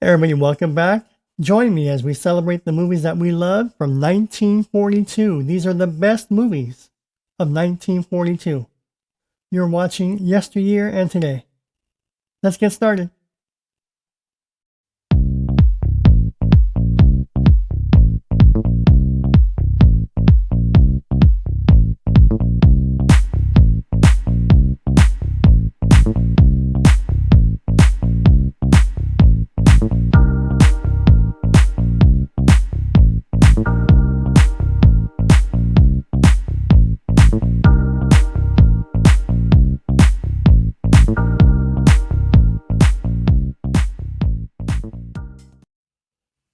Everybody, welcome back. Join me as we celebrate the movies that we love from 1942. These are the best movies of 1942. You're watching Yesteryear and Today. Let's get started.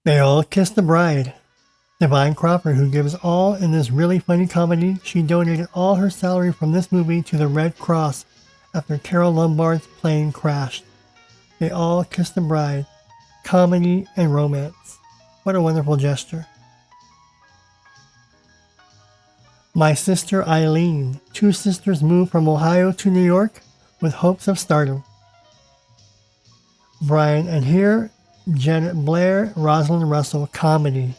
They All Kiss the Bride. Divine Crawford, who gives all in this really funny comedy, she donated all her salary from this movie to the Red Cross after Carol Lombard's plane crashed. They All Kiss the Bride. Comedy and romance. What a wonderful gesture. My Sister Eileen. Two sisters move from Ohio to New York with hopes of stardom. Brian and Here, Janet Blair, Rosalind Russell. Comedy.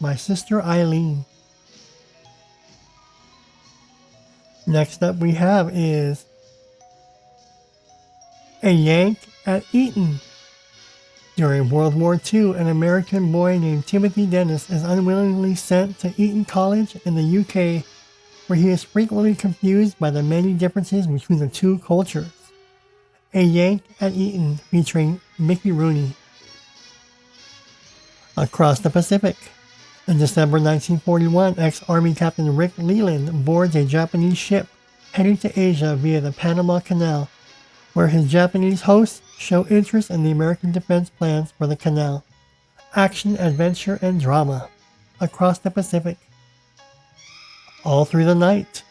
My Sister Eileen. Next up we have is A Yank at Eton. During World War II, an American boy named Timothy Dennis is unwillingly sent to Eton College in the UK, where he is frequently confused by the many differences between the two cultures. A Yank at Eton, featuring Mickey Rooney. Across the Pacific. In December 1941, ex-Army Captain Rick Leland boards a Japanese ship heading to Asia via the Panama Canal, where his Japanese hosts show interest in the American defense plans for the canal. Action, adventure, and drama. Across the Pacific. All Through the Night.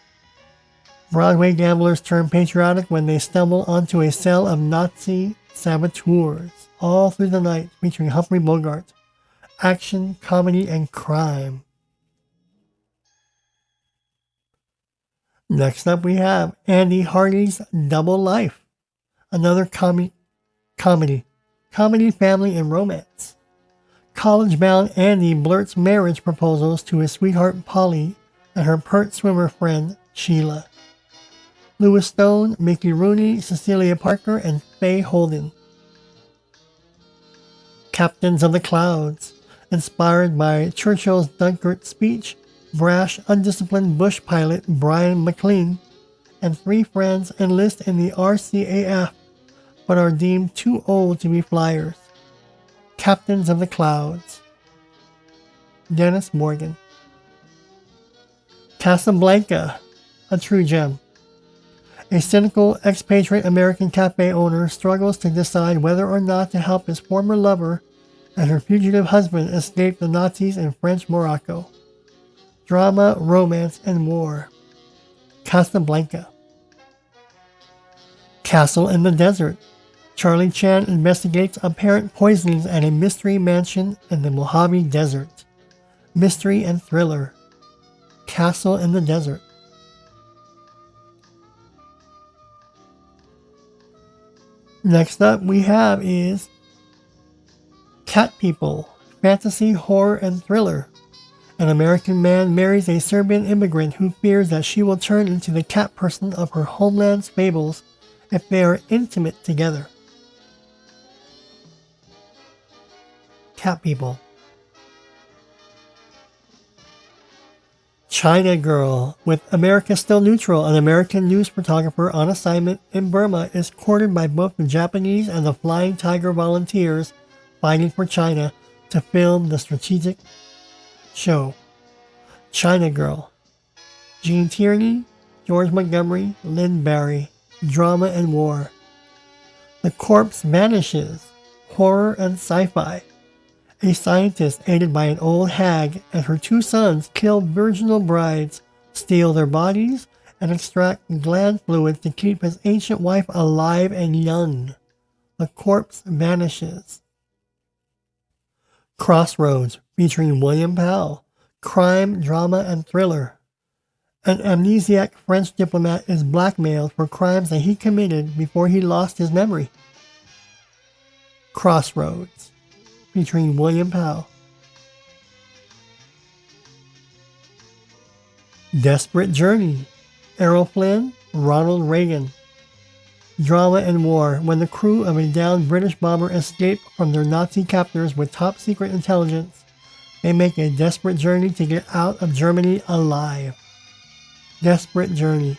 Broadway gamblers turn patriotic when they stumble onto a cell of Nazi saboteurs. All Through the Night, featuring Humphrey Bogart. Action, comedy, and crime. Next up we have Andy Hardy's Double Life. Another comedy, family, and romance. College-bound Andy blurts marriage proposals to his sweetheart Polly and her pert swimmer friend Sheila. Louis Stone, Mickey Rooney, Cecilia Parker, and Faye Holden. Captains of the Clouds. Inspired by Churchill's Dunkirk speech, brash, undisciplined bush pilot Brian McLean and three friends enlist in the RCAF but are deemed too old to be flyers. Captains of the Clouds. Dennis Morgan. Casablanca, a true gem. A cynical expatriate American cafe owner struggles to decide whether or not to help his former lover and her fugitive husband escape the Nazis in French Morocco. Drama, romance, and war. Casablanca. Castle in the Desert. Charlie Chan investigates apparent poisonings at a mystery mansion in the Mojave Desert. Mystery and thriller. Castle in the Desert. Next up we have is Cat People, fantasy, horror, and thriller. An American man marries a Serbian immigrant who fears that she will turn into the cat person of her homeland's fables if they are intimate together. Cat People. China Girl. With America still neutral, an American news photographer on assignment in Burma is courted by both the Japanese and the Flying Tiger volunteers fighting for China to film the strategic show. China Girl. Gene Tierney, George Montgomery, Lynn Barry. Drama and war. The Corpse Vanishes. Horror and sci-fi. A scientist aided by an old hag and her two sons kill virginal brides, steal their bodies, and extract gland fluid to keep his ancient wife alive and young. The Corpse Vanishes. Crossroads, featuring William Powell. Crime, drama, and thriller. An amnesiac French diplomat is blackmailed for crimes that he committed before he lost his memory. Crossroads, featuring William Powell. Desperate Journey, Errol Flynn, Ronald Reagan. Drama and war. When the crew of a downed British bomber escape from their Nazi captors with top secret intelligence, they make a desperate journey to get out of Germany alive. Desperate Journey.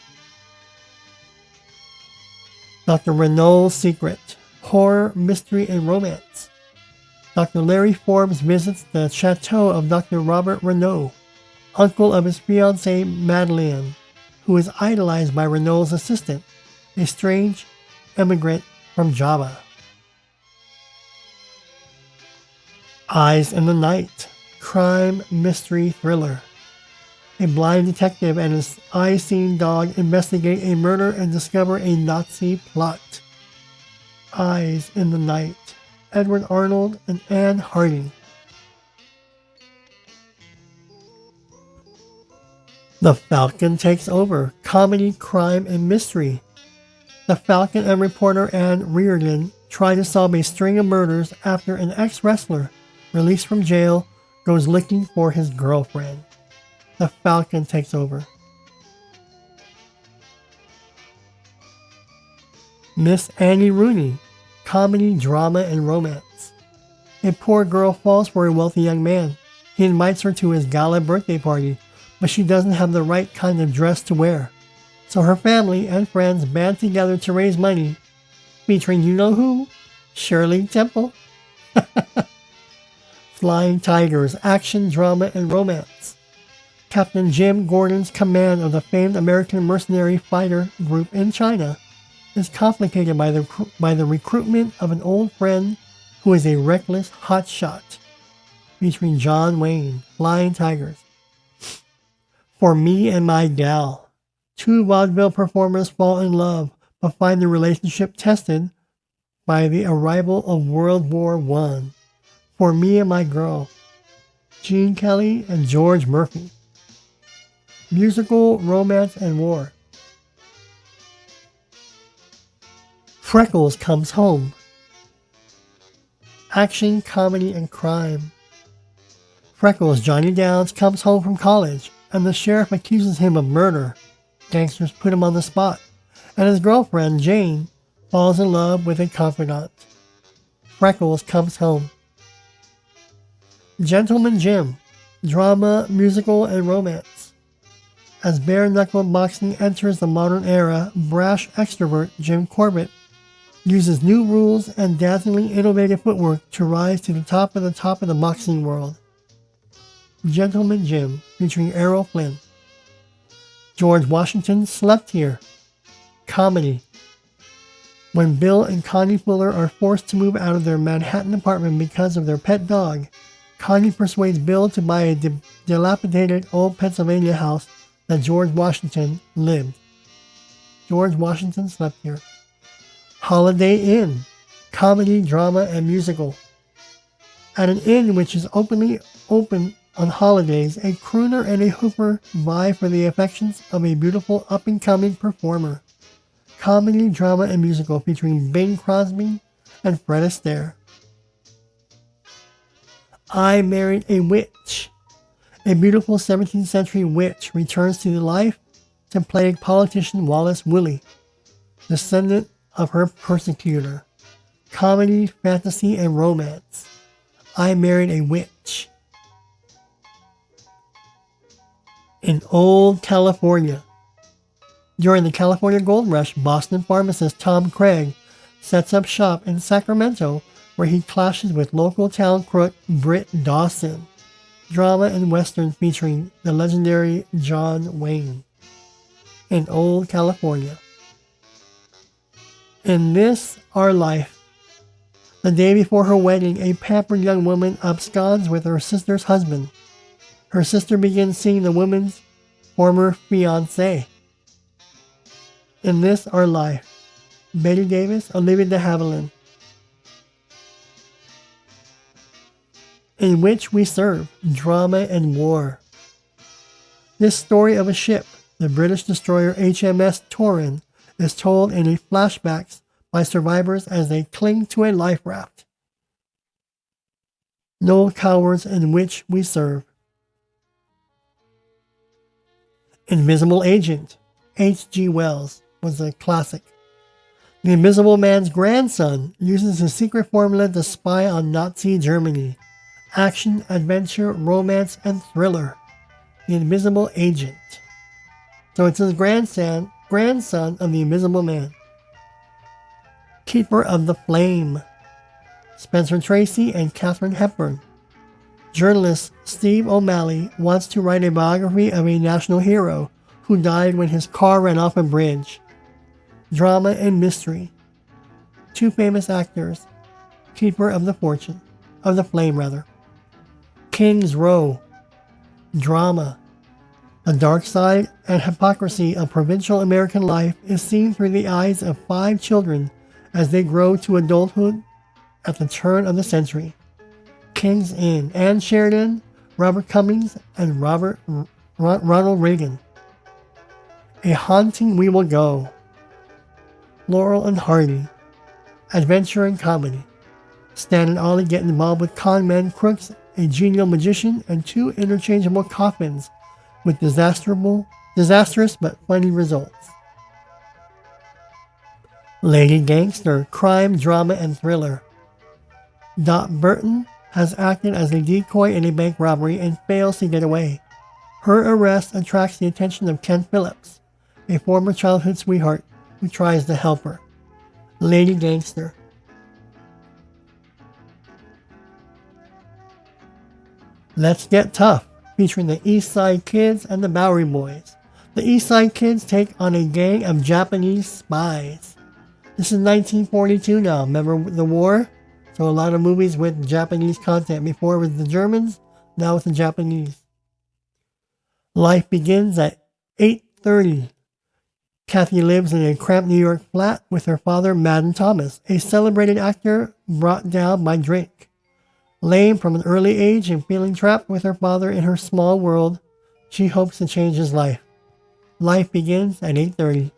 Dr. Renault's Secret, horror, mystery, and romance. Dr. Larry Forbes visits the chateau of Dr. Robert Renault, uncle of his fiancée Madeleine, who is idolized by Renault's assistant, a strange immigrant from Java. Eyes in the Night, crime, mystery, thriller. A blind detective and his eye-seeing dog investigate a murder and discover a Nazi plot. Eyes in the Night, Edward Arnold and Anne Harding. The Falcon Takes Over, comedy, crime, and mystery. The Falcon and reporter Anne Reardon try to solve a string of murders after an ex-wrestler, released from jail, goes looking for his girlfriend. The Falcon Takes Over. Miss Annie Rooney, comedy, drama, and romance. A poor girl falls for a wealthy young man. He invites her to his gala birthday party, but she doesn't have the right kind of dress to wear. So her family and friends band together to raise money, featuring you-know-who? Shirley Temple. Flying Tigers, action, drama, and romance. Captain Jim Gordon's command of the famed American mercenary fighter group in China is complicated by the recruitment of an old friend who is a reckless hotshot, featuring John Wayne. Flying Tigers. For Me and My Gal. Two vaudeville performers fall in love, but find their relationship tested by the arrival of World War I. For Me and My Girl. Gene Kelly and George Murphy. Musical, romance, and war. Freckles Comes Home. Action, comedy, and crime. Freckles, Johnny Downs, comes home from college, and the sheriff accuses him of murder. Gangsters put him on the spot, and his girlfriend, Jane, falls in love with a confidant. Freckles Comes Home. Gentleman Jim, drama, musical, and romance. As bare-knuckle boxing enters the modern era, brash extrovert Jim Corbett uses new rules and dazzlingly innovative footwork to rise to the top of the boxing world. Gentleman Jim, featuring Errol Flynn. George Washington Slept Here. Comedy. When Bill and Connie Fuller are forced to move out of their Manhattan apartment because of their pet dog, Connie persuades Bill to buy a dilapidated old Pennsylvania house that George Washington lived. George Washington Slept Here. Holiday Inn. Comedy, drama, and musical. At an inn which is openly open on holidays, a crooner and a hooper vie for the affections of a beautiful up-and-coming performer. Comedy, drama, and musical featuring Bing Crosby and Fred Astaire. I Married a Witch. A beautiful 17th century witch returns to life to play politician Wallace Willie, descendant of her persecutor. Comedy, fantasy, and romance. I Married a Witch. In Old California. During the California Gold Rush, Boston pharmacist Tom Craig sets up shop in Sacramento, where he clashes with local town crook Britt Dawson. Drama and western featuring the legendary John Wayne. In Old California. In This Our Life. The day before her wedding, a pampered young woman absconds with her sister's husband. Her sister begins seeing the woman's former fiancé. In This Our Life. Betty Davis, Olivia de Havilland. In Which We Serve, drama and war. This story of a ship, the British destroyer HMS Torin, is told in a flashbacks by survivors as they cling to a life raft. No cowards in which we serve. Invisible Agent. H.G. Wells was a classic. The Invisible Man's grandson uses his secret formula to spy on Nazi Germany. Action, adventure, romance, and thriller. The Invisible Agent. So it's his grandson of the Invisible Man. Keeper of the Flame. Spencer Tracy and Katharine Hepburn. Journalist Steve O'Malley wants to write a biography of a national hero who died when his car ran off a bridge. Drama and mystery. Two famous actors. Keeper of the Flame. King's Row. Drama. The dark side and hypocrisy of provincial American life is seen through the eyes of 5 children as they grow to adulthood at the turn of the century. King's Inn. Anne Sheridan, Robert Cummings, and Ronald Reagan. A Haunting We Will Go. Laurel and Hardy. Adventure and comedy. Stan and Ollie get involved with con men, crooks, a genial magician, and 2 interchangeable coffins with disastrous but funny results. Lady Gangster. Crime, drama, and thriller. Dot Burton has acted as a decoy in a bank robbery and fails to get away. Her arrest attracts the attention of Ken Phillips, a former childhood sweetheart who tries to help her. Lady Gangster. Let's Get Tough, featuring the East Side Kids and the Bowery Boys. The East Side Kids take on a gang of Japanese spies. This is 1942 now. Remember the war? So a lot of movies with Japanese content. Before it was the Germans, now it's the Japanese. Life begins at 8:30. Kathy lives in a cramped New York flat with her father, Madden Thomas, a celebrated actor brought down by drink. Lame from an early age and feeling trapped with her father in her small world, she hopes to change his life. Life begins at 8:30.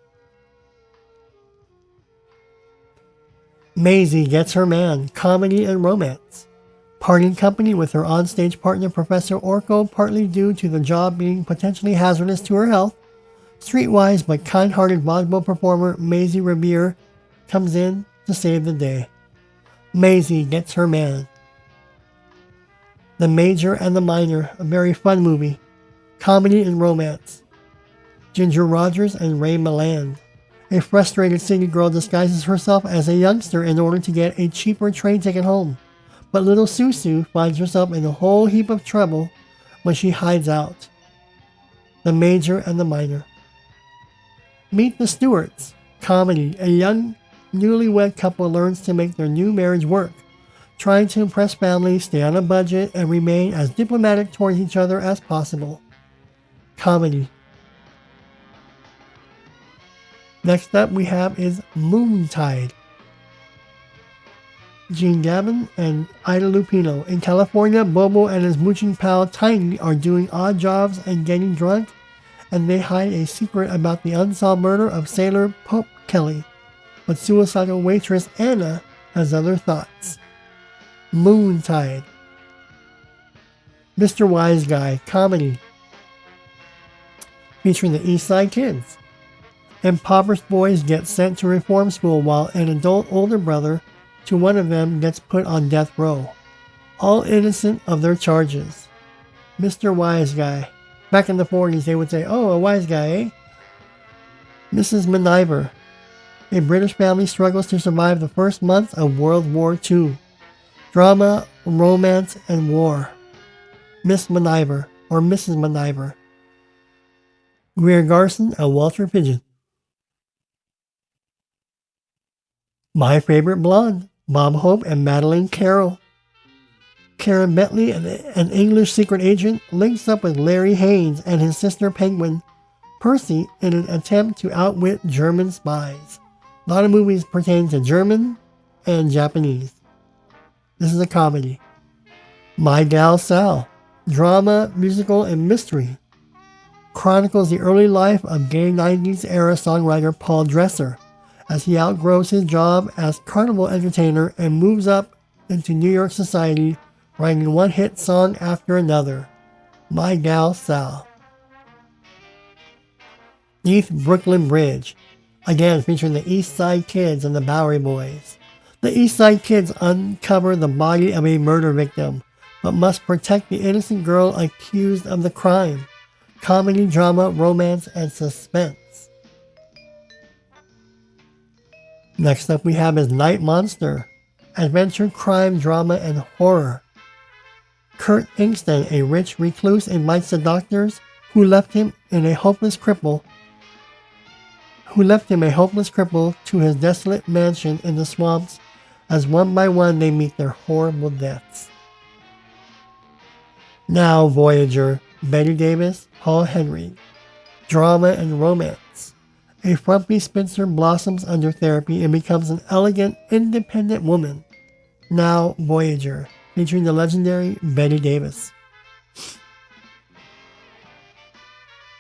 Maisie Gets Her Man, comedy and romance. Parting company with her onstage partner Professor Orko, partly due to the job being potentially hazardous to her health. Streetwise but kind-hearted vaudeville performer Maisie Revere comes in to save the day. Maisie Gets Her Man. The Major and the Minor, a very fun movie. Comedy and romance. Ginger Rogers and Ray Milland. A frustrated city girl disguises herself as a youngster in order to get a cheaper train ticket home. But little Susu finds herself in a whole heap of trouble when she hides out. The Major and the Minor. Meet the Stewarts. Comedy. A young, newlywed couple learns to make their new marriage work, trying to impress family, stay on a budget, and remain as diplomatic towards each other as possible. Comedy. Next up we have is Moontide. Gene Gavin and Ida Lupino. In California, Bobo and his mooching pal Tiny are doing odd jobs and getting drunk, and they hide a secret about the unsolved murder of sailor Pope Kelly. But suicidal waitress Anna has other thoughts. Moontide. Mr. Wise Guy, comedy. Featuring the East Side Kids. Impoverished boys get sent to reform school while an adult older brother to one of them gets put on death row, all innocent of their charges. Mr. Wise Guy. Back in the 40s they would say, oh, a wise guy, eh? Mrs. Miniver. A British family struggles to survive the first month of World War II. Drama, romance, and war. Miss Miniver, or Mrs. Miniver. Greer Garson and Walter Pidgeon. My Favorite Blonde, Bob Hope and Madeleine Carroll. Karen Bentley, an English secret agent, links up with Larry Haynes and his sister Penguin, Percy, in an attempt to outwit German spies. A lot of movies pertain to German and Japanese. This is a comedy. My Gal Sal, drama, musical, and mystery. Chronicles the early life of gay 90s era songwriter Paul Dresser, as he outgrows his job as carnival entertainer and moves up into New York society writing one hit song after another. My Gal Sal. East Brooklyn Bridge, again featuring the East Side Kids and the Bowery Boys. The East Side Kids uncover the body of a murder victim, but must protect the innocent girl accused of the crime. Comedy, drama, romance, and suspense. Next up we have is Night Monster, adventure, crime, drama, and horror. Kurt Inksten, a rich recluse, invites the doctors who left him a hopeless cripple to his desolate mansion in the swamps, as one by one they meet their horrible deaths. Now Voyager, Betty Davis, Paul Henry. Drama and romance. A frumpy spinster blossoms under therapy and becomes an elegant, independent woman. Now Voyager, featuring the legendary Betty Davis.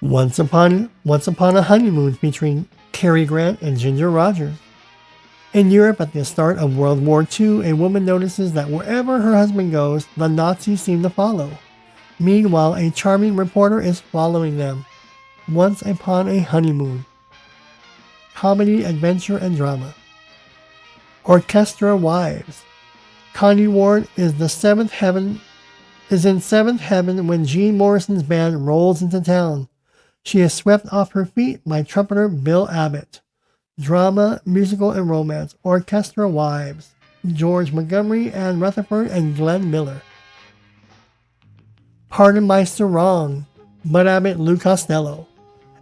Once Upon a Honeymoon, featuring Cary Grant and Ginger Rogers. In Europe at the start of World War II, a woman notices that wherever her husband goes, the Nazis seem to follow. Meanwhile, a charming reporter is following them. Once Upon a Honeymoon. Comedy, adventure, and drama. Orchestra Wives. Connie Ward is in seventh heaven when Gene Morrison's band rolls into town. She is swept off her feet by trumpeter Bill Abbott. Drama, musical, and romance. Orchestra Wives. George Montgomery, Ann Rutherford, and Glenn Miller. Pardon My Sarong. Bud Abbott, Lou Costello.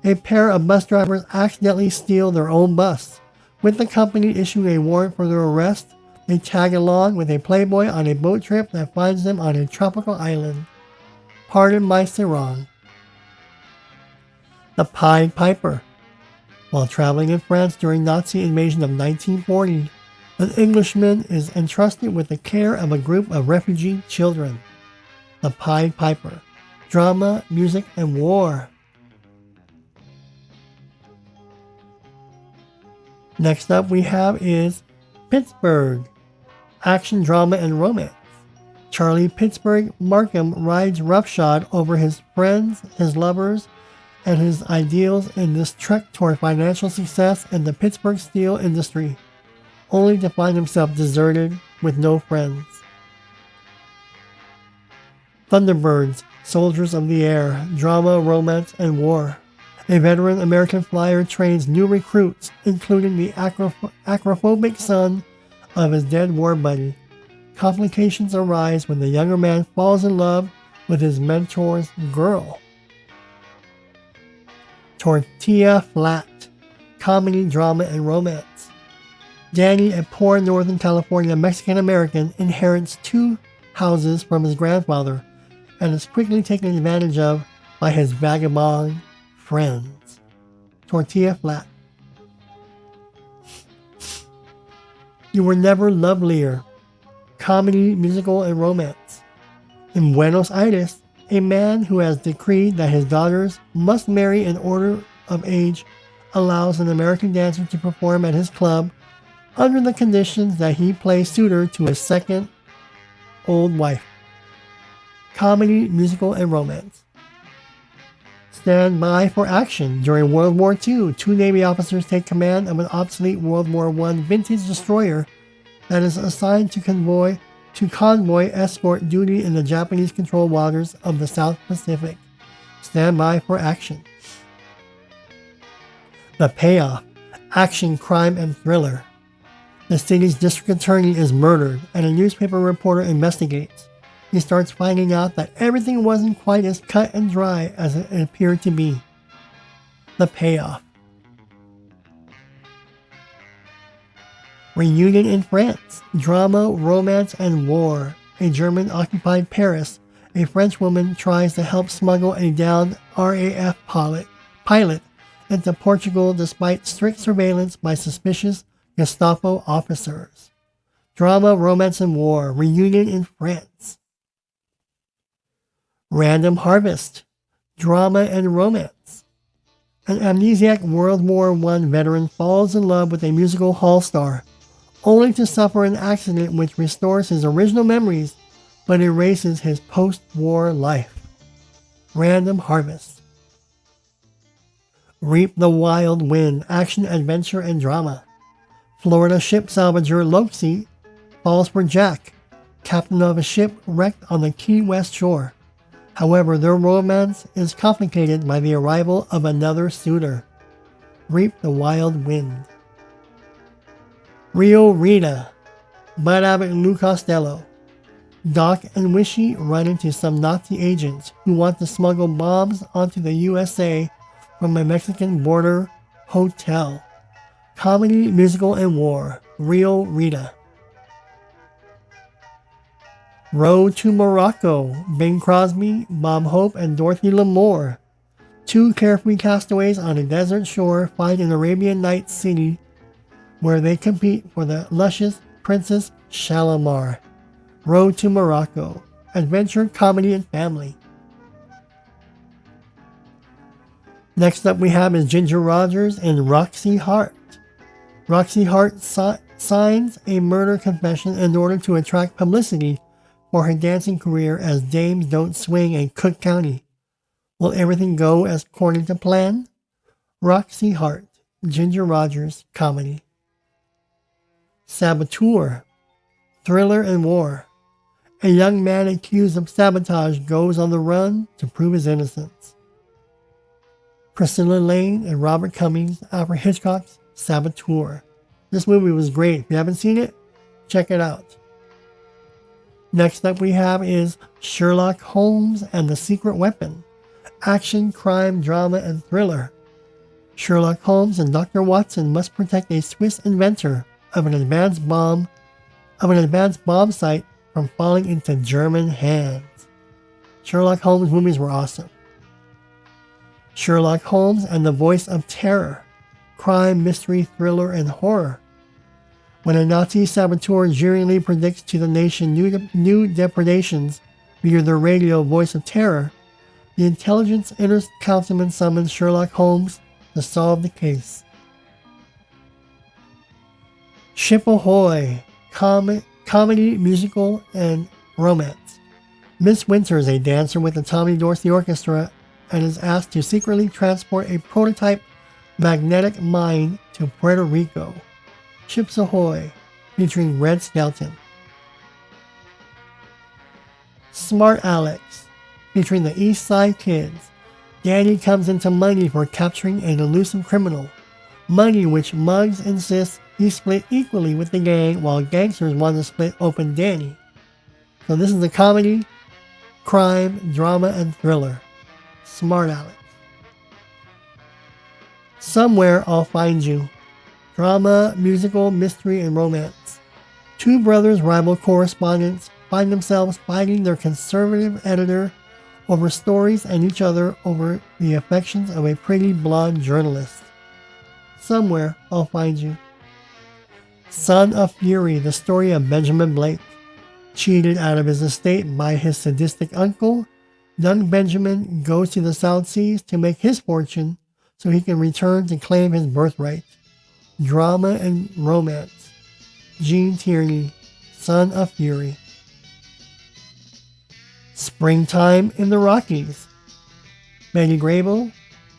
A pair of bus drivers accidentally steal their own bus. With the company issuing a warrant for their arrest, they tag along with a playboy on a boat trip that finds them on a tropical island. Pardon My Sarong. The Pied Piper. While traveling in France during Nazi invasion of 1940, an Englishman is entrusted with the care of a group of refugee children. The Pied Piper. Drama, music, and war. Next up we have is Pittsburgh. Action, drama, and romance. Charlie Pittsburgh Markham rides roughshod over his friends, his lovers, and his ideals in this trek toward financial success in the Pittsburgh steel industry, only to find himself deserted with no friends. Thunderbirds, Soldiers of the Air, drama, romance, and war. A veteran American flyer trains new recruits, including the acrophobic son of his dead war buddy. Complications arise when the younger man falls in love with his mentor's girl. Tortilla Flat. Comedy, drama, and romance. Danny, a poor Northern California Mexican-American, inherits 2 houses from his grandfather and is quickly taken advantage of by his vagabond friends. Tortilla Flat. You Were Never Lovelier. Comedy, musical, and romance. In Buenos Aires, a man who has decreed that his daughters must marry in order of age allows an American dancer to perform at his club under the conditions that he play suitor to his second old wife. Comedy, musical, and romance. Stand by for action. During World War II, 2 Navy officers take command of an obsolete World War I vintage destroyer that is assigned to convoy escort duty in the Japanese-controlled waters of the South Pacific. Stand by for action. The Payoff. Action, crime, and thriller. The city's district attorney is murdered, and a newspaper reporter investigates. He starts finding out that everything wasn't quite as cut and dry as it appeared to be. The Payoff. Reunion in France. Drama, romance, and war. A German-occupied Paris, a French woman tries to help smuggle a downed RAF pilot into Portugal despite strict surveillance by suspicious Gestapo officers. Drama, romance, and war. Reunion in France. Random Harvest. Drama and romance. An amnesiac World War I veteran falls in love with a musical hall star, only to suffer an accident which restores his original memories but erases his post-war life. Random Harvest. Reap the Wild Wind, action, adventure, and drama. Florida ship salvager Loxie falls for Jack, captain of a ship wrecked on the Key West shore. However, their romance is complicated by the arrival of another suitor. Reap the Wild Wind. Rio Rita. Bud Abbott and Lou Costello. Doc and Wishy run into some Nazi agents who want to smuggle bombs onto the USA from a Mexican border hotel. Comedy, musical, and war. Rio Rita. Road to Morocco. Bing Crosby, Bob Hope, and Dorothy Lamour. Two carefree castaways on a desert shore find an Arabian Nights city where they compete for the luscious Princess Shalimar. Road to Morocco. Adventure, comedy, and family. Next up we have is Ginger Rogers and Roxy Hart. Roxy Hart signs a murder confession in order to attract publicity for her dancing career as Dames Don't Swing in Cook County. Will everything go as according to plan? Roxy Hart, Ginger Rogers, comedy. Saboteur, thriller and war. A young man accused of sabotage goes on the run to prove his innocence. Priscilla Lane and Robert Cummings, Alfred Hitchcock's Saboteur. This movie was great. If you haven't seen it, check it out. Next up we have is Sherlock Holmes and the Secret Weapon. Action, crime, drama, and thriller. Sherlock Holmes and Dr. Watson must protect a Swiss inventor of an advanced bomb site from falling into German hands. Sherlock Holmes movies were awesome. Sherlock Holmes and the Voice of Terror. Crime, mystery, thriller, and horror. When a Nazi saboteur jeeringly predicts to the nation new depredations via the radio Voice of Terror, the intelligence councilman summons Sherlock Holmes to solve the case. Ship Ahoy! Comedy, musical, and romance. Miss Winter is a dancer with the Tommy Dorsey Orchestra and is asked to secretly transport a prototype magnetic mine to Puerto Rico. Ships Ahoy! Featuring Red Skelton. Smart Alex! Featuring the East Side Kids. Danny comes into money for capturing an elusive criminal. Money which Muggs insists he split equally with the gang while gangsters want to split open Danny. So this is a comedy, crime, drama, and thriller. Smart Alex. Somewhere I'll Find You. Drama, musical, mystery, and romance. Two brothers, rival correspondents, find themselves fighting their conservative editor over stories and each other over the affections of a pretty blonde journalist. Somewhere I'll Find You. Son of Fury, the story of Benjamin Blake. Cheated out of his estate by his sadistic uncle, young Benjamin goes to the South Seas to make his fortune so he can return to claim his birthright. Drama and romance. Gene Tierney, Son of Fury. Springtime in the Rockies. Betty Grable,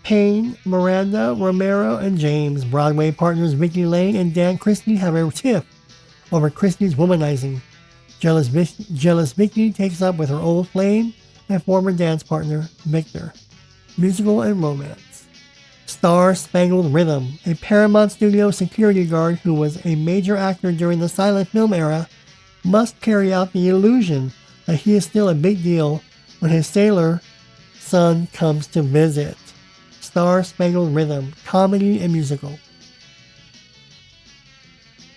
Payne, Miranda, Romero, and James, Broadway partners Vicky Lane and Dan Christie have a tiff over Christie's womanizing. Jealous Vicky takes up with her old flame and former dance partner, Victor. Musical and romance. Star Spangled Rhythm. A Paramount Studio security guard who was a major actor during the silent film era must carry out the illusion that he is still a big deal when his sailor son comes to visit. Star Spangled Rhythm. Comedy and musical.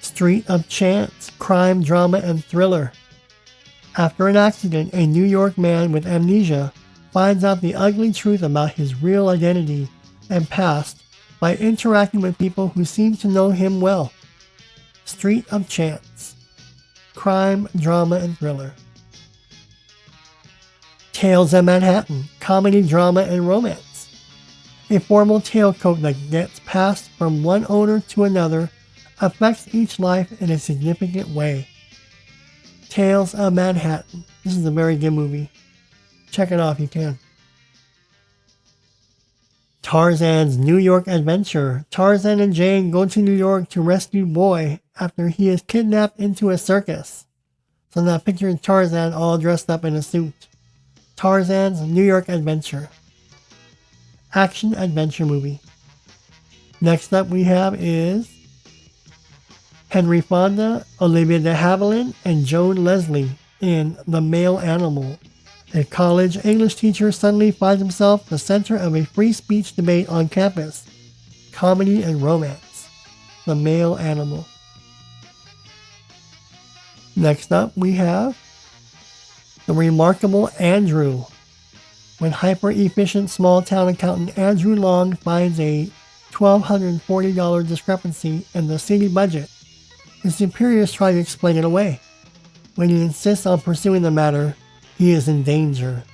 Street of Chance. Crime, drama, and thriller. After an accident, a New York man with amnesia finds out the ugly truth about his real identity and past by interacting with people who seem to know him well. Street of Chance. Crime, drama, and thriller. Tales of Manhattan. Comedy, drama, and romance. A formal tailcoat that gets passed from one owner to another affects each life in a significant way. Tales of Manhattan. This is a very good movie. Check it out if you can. Tarzan's New York Adventure. Tarzan and Jane go to New York to rescue Boy after he is kidnapped into a circus. So now picture Tarzan all dressed up in a suit. Tarzan's New York Adventure. Action adventure movie. Next up we have is Henry Fonda, Olivia de Havilland, and Joan Leslie in The Male Animal. A college English teacher suddenly finds himself the center of a free speech debate on campus. Comedy and romance. The Male Animal. Next up, we have The Remarkable Andrew. When hyper-efficient small-town accountant Andrew Long finds a $1,240 discrepancy in the city budget, his superiors try to explain it away. When he insists on pursuing the matter, he is in danger.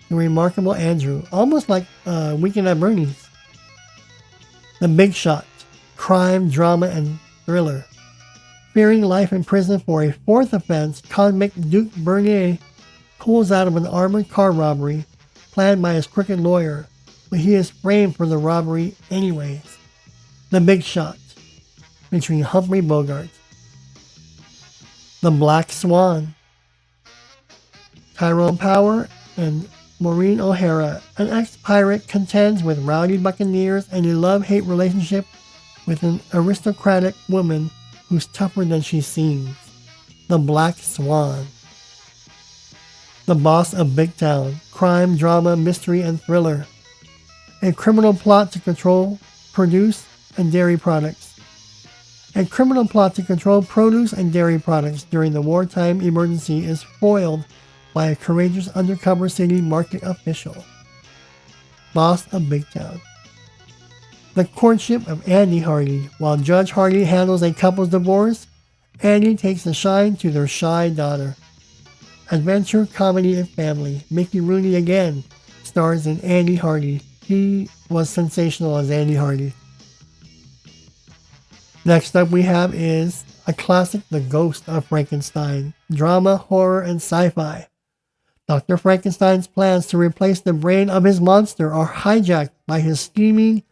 The Remarkable Andrew, almost like Weekend at Bernie's. The Big Shot, crime, drama, and thriller. Fearing life in prison for a fourth offense, convict Duke Bernier pulls out of an armored car robbery planned by his crooked lawyer, but he is framed for the robbery anyways. The Big Shot, featuring Humphrey Bogart. The Black Swan. Tyrone Power and Maureen O'Hara, an ex-pirate, contends with rowdy buccaneers and a love-hate relationship with an aristocratic woman who's tougher than she seems. The Black Swan. The Boss of Big Town, crime, drama, mystery, and thriller. A criminal plot to control produce and dairy products. A criminal plot to control produce and dairy products during the wartime emergency is foiled by a courageous undercover city market official. Boss of Big Town. The Courtship of Andy Hardy. While Judge Hardy handles a couple's divorce, Andy takes the shine to their shy daughter. Adventure, comedy, and family. Mickey Rooney again stars in Andy Hardy. He was sensational as Andy Hardy. Next up we have is a classic, The Ghost of Frankenstein. Drama, horror, and sci-fi. Dr. Frankenstein's plans to replace the brain of his monster are hijacked by his scheming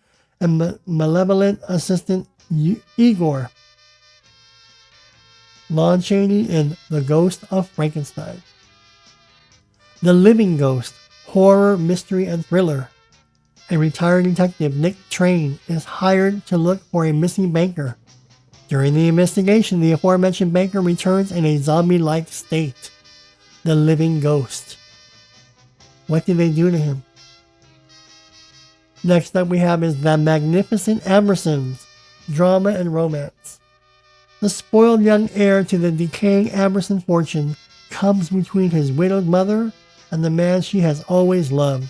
and malevolent assistant Igor. Lon Chaney in The Ghost of Frankenstein. The Living Ghost, horror, mystery, and thriller. A retired detective, Nick Train, is hired to look for a missing banker. During the investigation, the aforementioned banker returns in a zombie-like state. The Living Ghost. What did they do to him? Next up we have is The Magnificent Ambersons, drama and romance. The spoiled young heir to the decaying Amberson fortune comes between his widowed mother and the man she has always loved.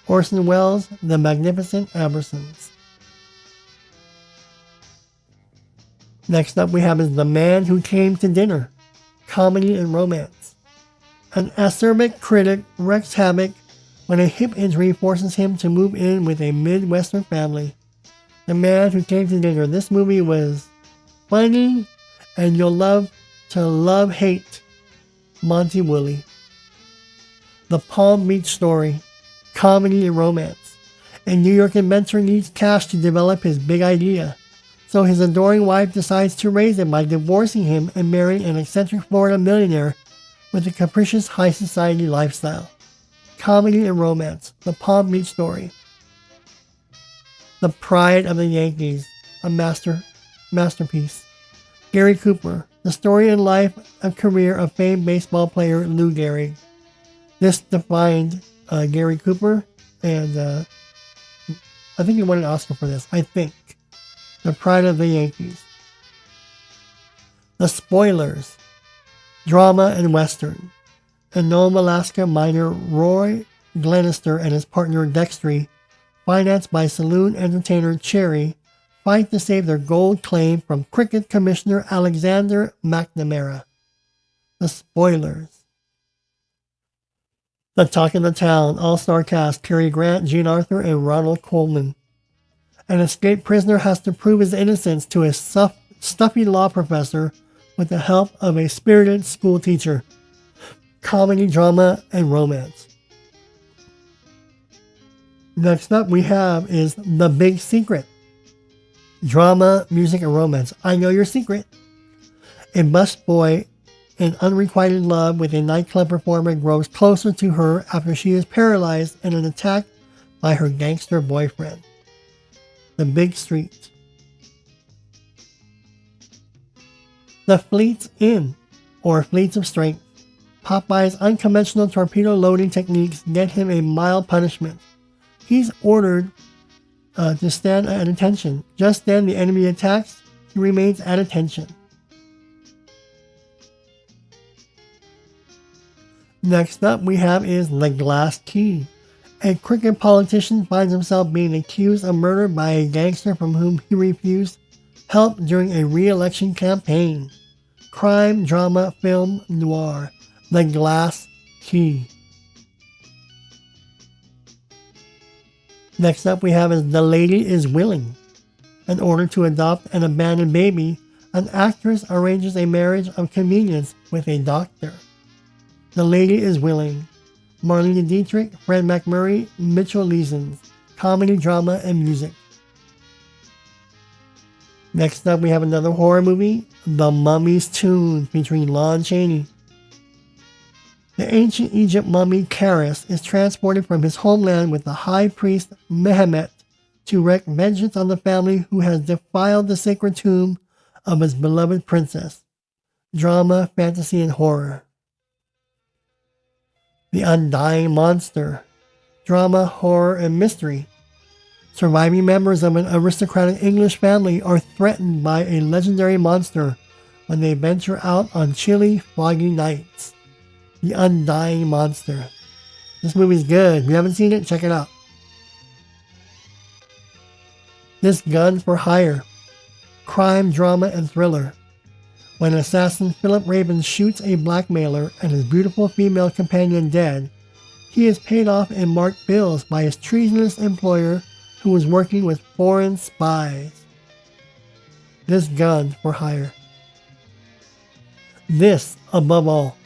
Orson Welles' The Magnificent Ambersons. Next up we have is The Man Who Came to Dinner, comedy and romance. An acerbic critic wreaks havoc when a hip injury forces him to move in with a Midwestern family. The Man Who Came to Dinner. This movie was funny, and you'll love to hate Monty Woolley. The Palm Beach Story, comedy and romance. A New York inventor needs cash to develop his big idea, so his adoring wife decides to raise it by divorcing him and marrying an eccentric Florida millionaire with a capricious high society lifestyle. Comedy and romance. The Palm Beach Story. The Pride of the Yankees, a masterpiece. Gary Cooper, the story and life and career of famed baseball player Lou Gehrig. This defined Gary Cooper, and I think he won an Oscar for this. I think. The Pride of the Yankees. The Spoilers, drama and western. In Nome, Alaska, miner Roy Glenister and his partner Dextry, financed by saloon entertainer Cherry, fight to save their gold claim from Cricket Commissioner Alexander McNamara. The Spoilers. The Talk of the Town, all-star cast, Cary Grant, Jean Arthur, and Ronald Colman. An escaped prisoner has to prove his innocence to a stuffy law professor with the help of a spirited school teacher. Comedy, drama, and romance. Next up we have is The Big Secret. Drama, music, and romance. I Know Your Secret. A busboy in unrequited love with a nightclub performer grows closer to her after she is paralyzed in an attack by her gangster boyfriend. The Big Street. The Fleet's Inn, or Fleets of Strength. Popeye's unconventional torpedo loading techniques get him a mild punishment. He's ordered to stand at attention. Just then the enemy attacks. He remains at attention. Next up we have is The Glass Key. A crooked politician finds himself being accused of murder by a gangster from whom he refused help during a re-election campaign. Crime, drama, film, noir. The Glass Key. Next up we have is The Lady is Willing. In order to adopt an abandoned baby, an actress arranges a marriage of convenience with a doctor. The Lady is Willing. Marlene Dietrich, Fred McMurray, Mitchell Leesons. Comedy, drama, and music. Next up we have another horror movie, The Mummy's Tomb, featuring Lon Chaney. The ancient Egypt mummy Karis is transported from his homeland with the high priest Mehemet to wreak vengeance on the family who has defiled the sacred tomb of his beloved princess. Drama, fantasy, and horror. The Undying Monster. Drama, horror, and mystery. Surviving members of an aristocratic English family are threatened by a legendary monster when they venture out on chilly, foggy nights. The Undying Monster. This movie's good. If you haven't seen it, check it out. This Gun for Hire. Crime, drama, and thriller. When assassin Philip Raven shoots a blackmailer and his beautiful female companion dead, he is paid off in marked bills by his treasonous employer who was working with foreign spies. This Gun for Hire. This Above All.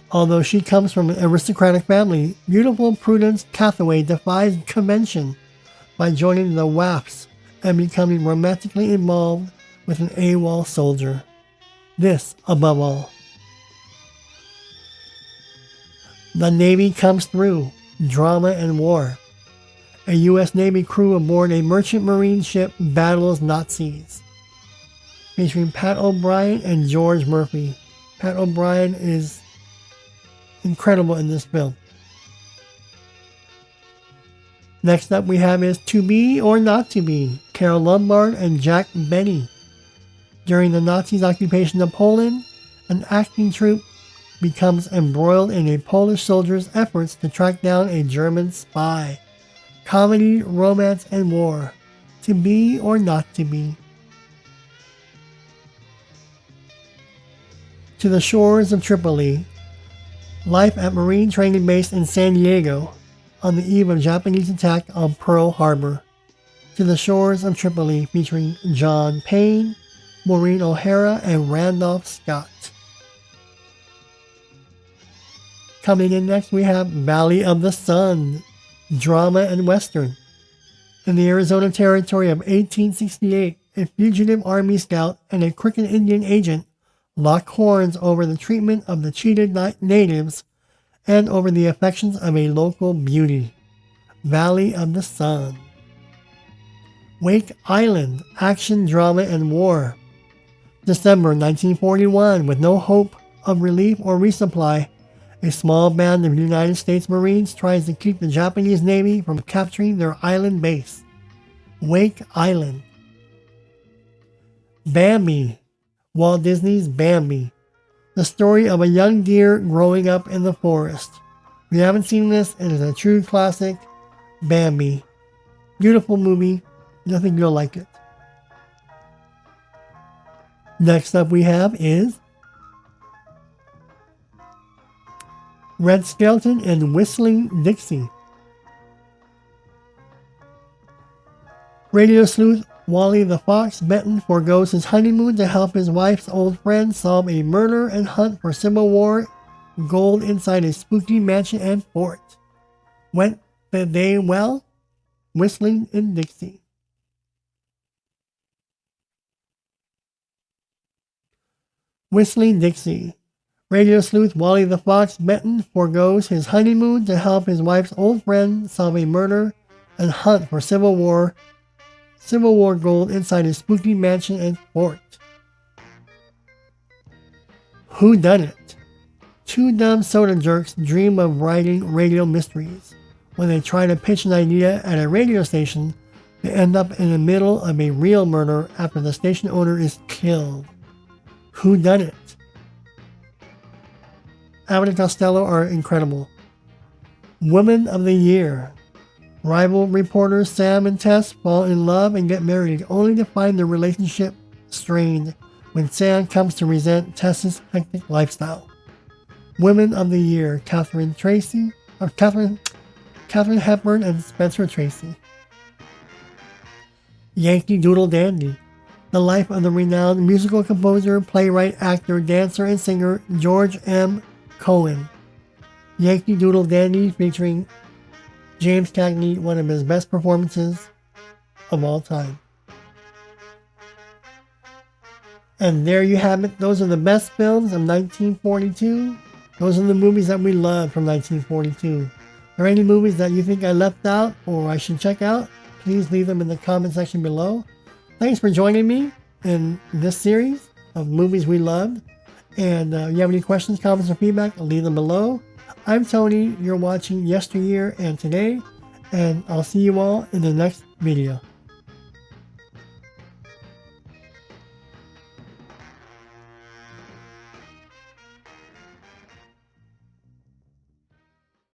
Although she comes from an aristocratic family, beautiful Prudence Cathaway defies convention by joining the WAFs and becoming romantically involved with an AWOL soldier. This Above All. The Navy Comes Through. Drama and war. A U.S. Navy crew aboard a merchant marine ship battles Nazis. Featuring Pat O'Brien and George Murphy. Pat O'Brien is incredible in this film. Next up we have is To Be or Not to Be. Carol Lombard and Jack Benny. During the Nazis' occupation of Poland, an acting troupe becomes embroiled in a Polish soldier's efforts to track down a German spy. Comedy, romance, and war. To Be or Not to Be. To the Shores of Tripoli. Life at Marine Training Base in San Diego on the eve of Japanese attack on Pearl Harbor. To the Shores of Tripoli, featuring John Payne, Maureen O'Hara, and Randolph Scott. Coming in next we have Valley of the Sun, drama and western. In the Arizona Territory of 1868, a fugitive army scout and a crooked Indian agent lock horns over the treatment of the cheated natives and over the affections of a local beauty. Valley of the Sun. Wake Island, action, drama, and war. December 1941, with no hope of relief or resupply, a small band of United States Marines tries to keep the Japanese Navy from capturing their island base. Wake Island. Bambi. Walt Disney's Bambi. The story of a young deer growing up in the forest. If you haven't seen this, it is a true classic. Bambi. Beautiful movie. I think you'll like it. Next up we have is Red Skelton and Whistling Dixie. Radio sleuth Wally the Fox Benton forgoes his honeymoon to help his wife's old friend solve a murder and hunt for Civil War gold inside a spooky mansion and fort. Went the day well? Whistling in Dixie. Whistling Dixie. Radio sleuth Wally the Fox Benton forgoes his honeymoon to help his wife's old friend solve a murder and hunt for Civil War gold inside his spooky mansion and fort. Who done it? Two dumb soda jerks dream of writing radio mysteries. When they try to pitch an idea at a radio station, they end up in the middle of a real murder after the station owner is killed. Who done it? Abbott and Costello are incredible. Women of the Year. Rival reporters Sam and Tess fall in love and get married, only to find their relationship strained when Sam comes to resent Tess's hectic lifestyle. Women of the Year. Katherine Hepburn and Spencer Tracy. Yankee Doodle Dandy. The life of the renowned musical composer, playwright, actor, dancer, and singer George M. Cohan. Yankee Doodle Dandy featuring James Cagney, one of his best performances of all time. And there you have it. Those are the best films of 1942. Those are the movies that we love from 1942. Are there any movies that you think I left out or I should check out? Please leave them in the comment section below. Thanks for joining me in this series of movies we loved. And if you have any questions, comments, or feedback, leave them below. I'm Tony. You're watching Yesteryear and Today. And I'll see you all in the next video.